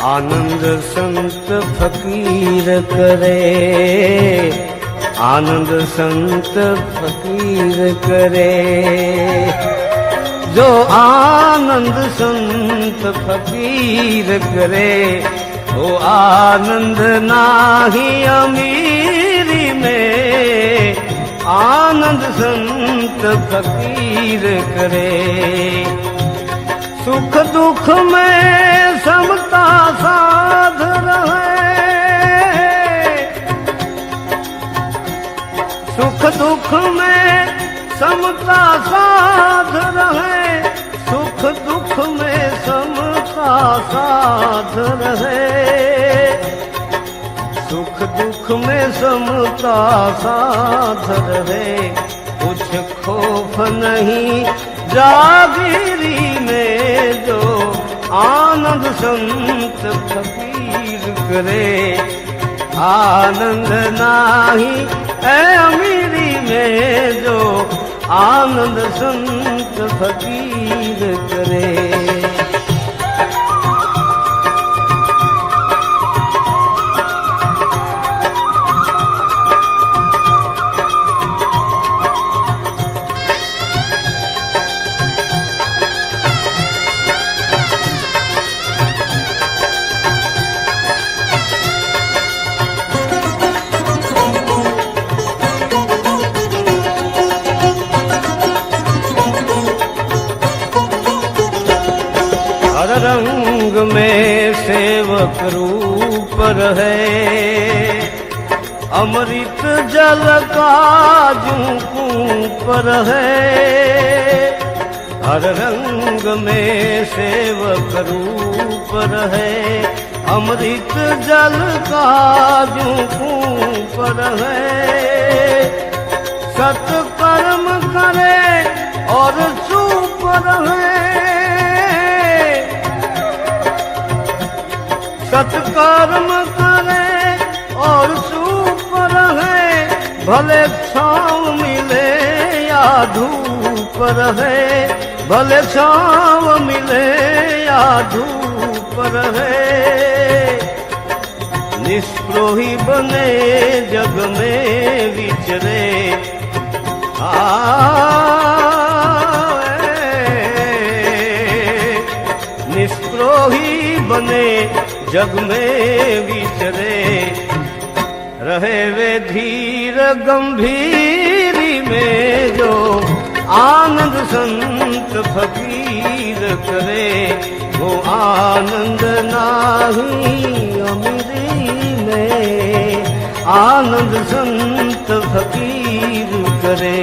आनंद संत फकीर करे, आनंद संत फकीर करे। जो आनंद संत फकीर करे, वो आनंद नाही अमीरी में, आनंद संत फकीर करे। सुख दुख में समता साध रहे, सुख दुख में समता साध रहे, सुख दुख में समता साध रहे, सुख दुख में समता साध रहे। कुछ खौफ नहीं जागीरी में, जो आनंद संत फकीर करे। आनंद नाही है अमीरी में, जो आनंद संत फकीर करे। हर रंग में सेवक रूप रहे, अमृत जल काजू कूप रहे। हर रंग में सेवक रूप रहे, अमृत जल काजू कूप रहे। सत्कर्म करे और चुप रहे, सत्कर्म करे और चुप रहे। भले छाँव मिले या धूप रहे, भले छाँव मिले या धूप रहे। निष्प्रोही बने जग में विचरे, निष्प्रोही बने जग में विचरे। रहे वे धीर गंभीरी में, जो आनंद संत फकीर करे। वो आनंद नाही अमीरी में, आनंद संत फकीर करे।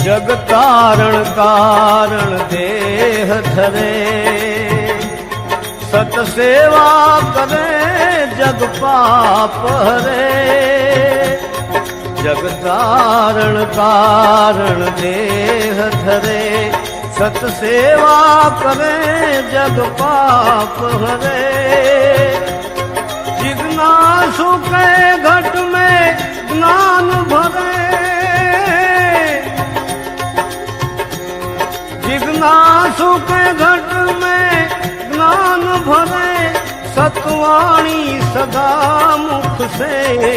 जग तारण कारण देह धरे, सत सेवा करे जग पाप हरे। जग तारण कारण देह धरे, सत सेवा करे जग पाप हरे। जिज्ञासु के घट में ज्ञान भरे, जिज्ञासु के घट में ज्ञान भरे। सतवाणी सदा मुख से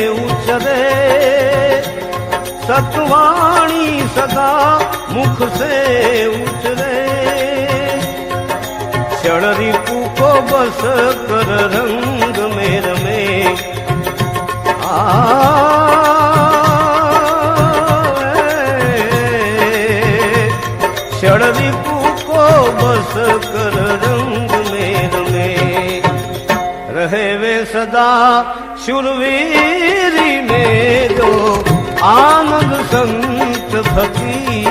उचरे, सतवाणी सदा मुख से उचरे। क्षण रिपु को बस कर रंग में रमे, क्षण रिपु को बस कर रंग में रमे। रहे वे सदा शूरवीरी में, जो साध संत भक्ति